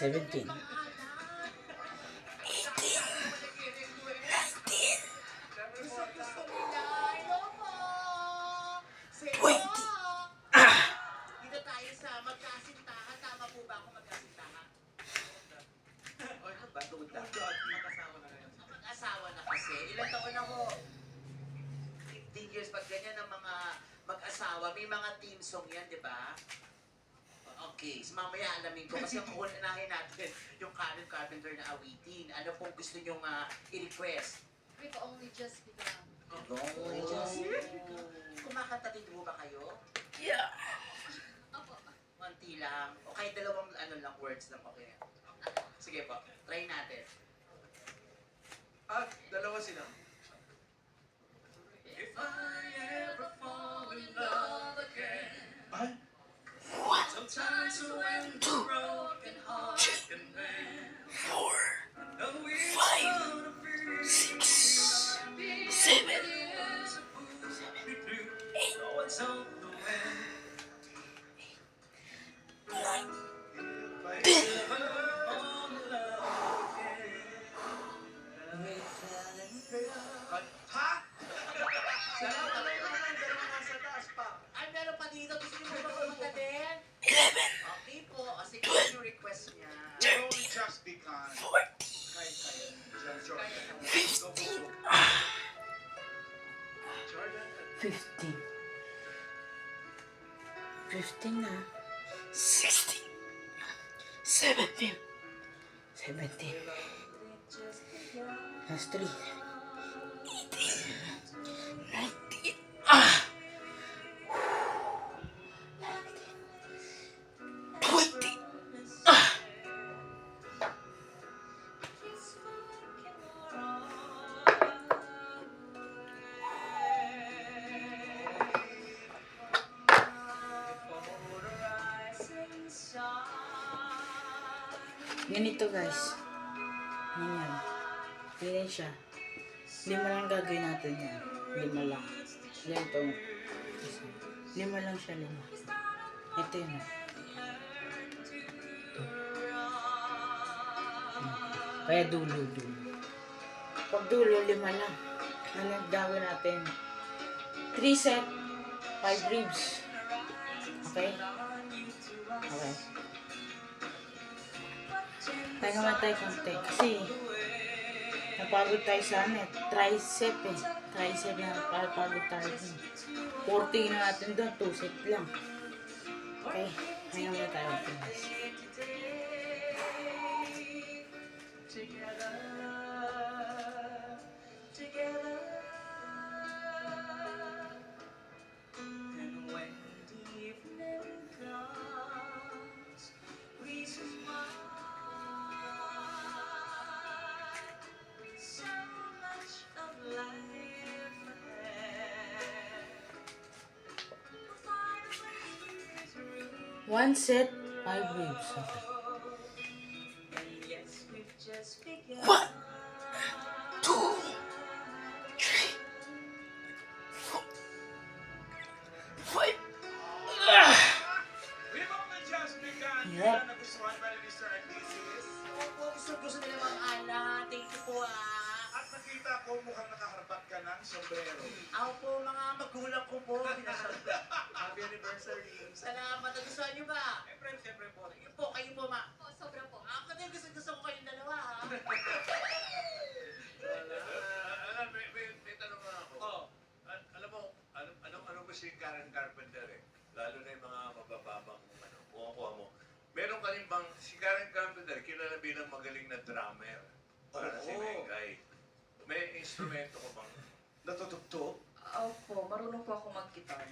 17, 18, 19, 20. Dito tayo sa magkasintahan. Tama po ba ako magkasintahan? O ano ba? Duda. Mag-asawa na ngayon. Mag-asawa na kasi. Ilang taon ako? 15 years. Pag ganyan ng mga mag-asawa, may mga team song yan, di ba? Okay, so mamaya alamin ko kasi ang unahin natin yung Karen Carpenter na awitin. Ano pong gusto nyong i-request? We've only just begun. Only just kumakanta din po ba kayo? Yeah. Opo. Konti lang. O kahit dalawang lang, words lang, okay. Sige po, try natin. Dalawa sila. If I ever fall in love again, Ay? sometimes when the broken heart can mend, 4, no, it's 5, gonna be 6, 7, 8, no one's on the wind. 9, Bye. 10. Fall in love again. We fell and fell. Ha? Dalawa nasa taas pa. Ay, meron pa dito. Gusto niyo ba kumanta din? 11, Okay po. O sige, yung request niya. Only just begun. 14, Kaya. Jordan. Kaya naman. 15. Jordan. 15. 15 na. 16. 17. 17. That's 3. 18. 19. 20. Ganito guys. Ganyan. Ganyan siya. 5 lang gagawin natin yan. 5 lang. Ganito. 5 lang siya, 5. Ito yun. Ito. Kaya dulo. Pag dulo, 5 lang. Ano gagawin natin? 3 set, 5 ribs. Okay? Okay. Tayo naman tayo konti. Kasi, napagod tayo sa tricep eh. Tricep na napagod tayo dun. 40 na natin doon, 2 set lang. Okay, tayo naman tayo konti guys. And when the evening comes, we smile. So much of life ahead. We'll find a place room. 1 set, 5 ribs. Okay. And yes, we've just begun. 1, 2, 3, 4, 5. We've only just begun. Yep. Yan ang nagustuhan ba ni Mr. and Mrs.? Opo, gusto nila Ma'am Ana. Thank you po At nakita ko mukhang nakaharbat ka ng sombrero. Ako po, mga magulang ko po. Pinasal- Happy anniversary. Salamat. Nagustuhan niyo ba? Siyempre po. Yun po, kayo po ma. Po, sobra po. Ako din gusto ko kayong dalawa ha. May tanong na ako. Oh. Alam mo, ano ba si Karen Carpenter eh? Lalo na yung mga mabababang kuha mo. Meron ka rin bang, si Karen Carpenter, kilala bilang magaling na drummer. Para si Oo. Megay. May instrumento ko bang? Natutugtog? Opo, marunong po ako mag-guitar.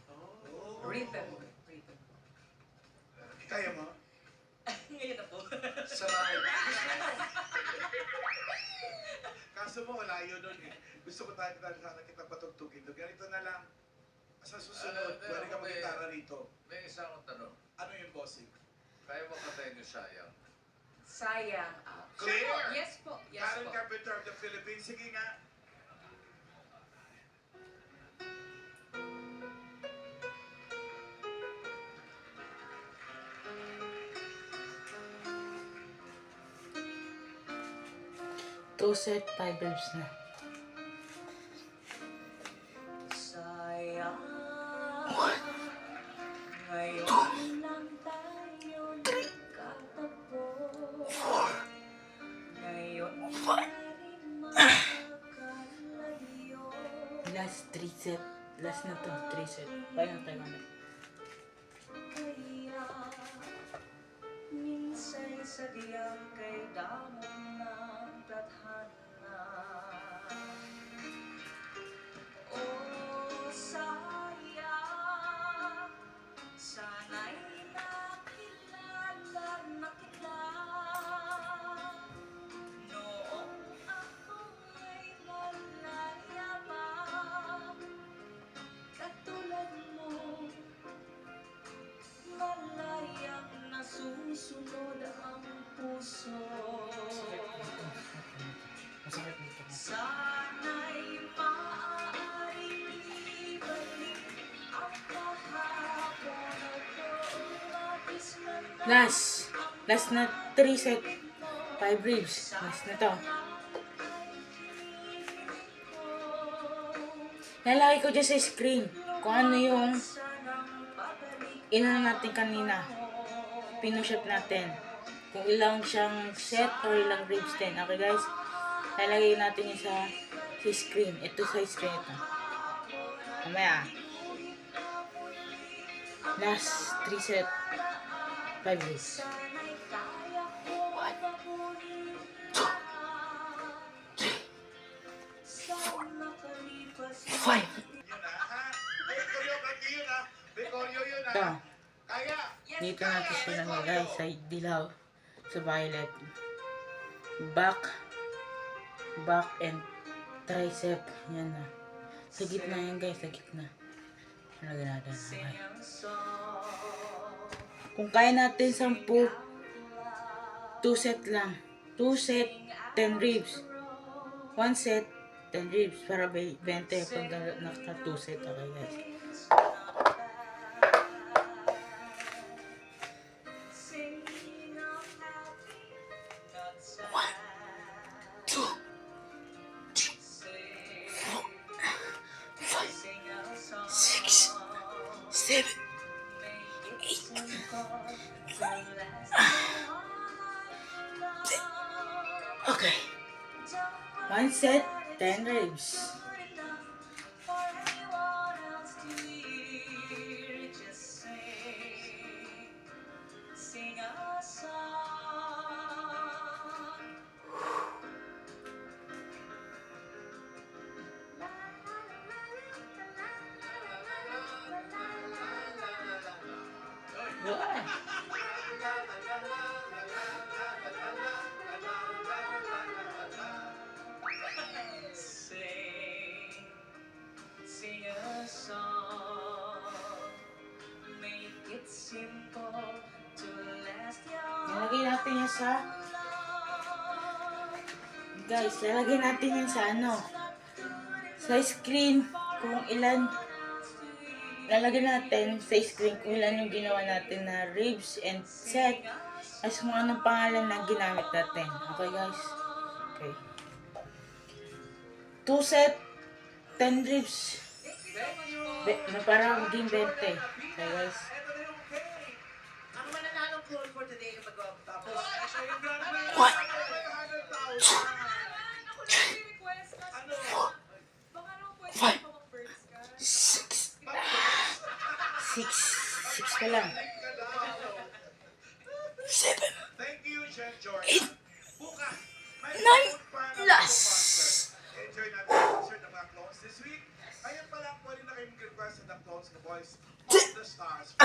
Oh. Rhythm. Kaya mo? Ngayon na po. Saray. Kaso mo, wala yun nun eh. Gusto ko tayo sana kitang patugtugin. Ganito na lang. Sa susunod, pwede ka mag-gitara rito. May isa akong tanong. Ano yung bossing? Kaya mo katayin yung sayang? Sayang. Clear! Yes po. Yes Karen po. Carpenter of the Philippines. Sige nga. 2 set, 5 ribs na. Sayang. Ngayon lang tayo nagkatagpo. Ngayon pa rin magkalayo. Last 3 set. Last na to, 3 set. Kaya na tayo ulit. Kaya minsa'y sadyang kay damon ng tadhana. O sayang, sana'y nakilala na kita. Noong ako'y malaya pa, katulad mo, malayang nasusunod ang puso. Masakit dito. Sana'y maaaring ibalik ang kahapon at noong labis na Last. Last na 3 set. 5 ribs. Last na to. Lalaki ko dyan sa screen kung ano yung inano natin kanina. Pinushot natin. Kung ilang siyang set or ilang ribs din. Okay guys? Lalagay natin yun sa screen. Ito sa screen ito. Mamaya. Last 3 set. 5 ribs. 5. Yun na, ha? May choreography yun, ha? May choreo yun, ha? Ito. Kaya! Dito natin sila nilagay sa dilaw. Sa violet. Back. Back and tricep. Yan na. Sa gitna yan guys. Sa gitna. Lagyan natin. Okay. Kung kaya natin 10, 2 set lang. 2 set, 10 ribs. 1 set, 10 ribs. Para 20 pag naka 2 set. Okay guys. Okay. 1 set, 10 ribs. Sing a song, make it simple to last your Lalagay natin yan sa... Guys, lalagay natin yan sa ano? Sa screen kung ilan... Lalagay natin sa screen kung ilan yung ginawa natin na ribs and set. As kung anong pangalan na ginamit natin. Okay guys? Okay. 2 set, 10 ribs. Para maging 20. Okay guys? Ang mananalong clone for today yung magpapos. What? Five. 6. 6 pa lang. 7. Thank you, Chef Jordan. Bukas, may 9. pa na Last. enjoy natin ang concert ng mga clones this week. Ngayon pa lang, pwede na kayo mag-request sa The Clones, The Boys of the Stars.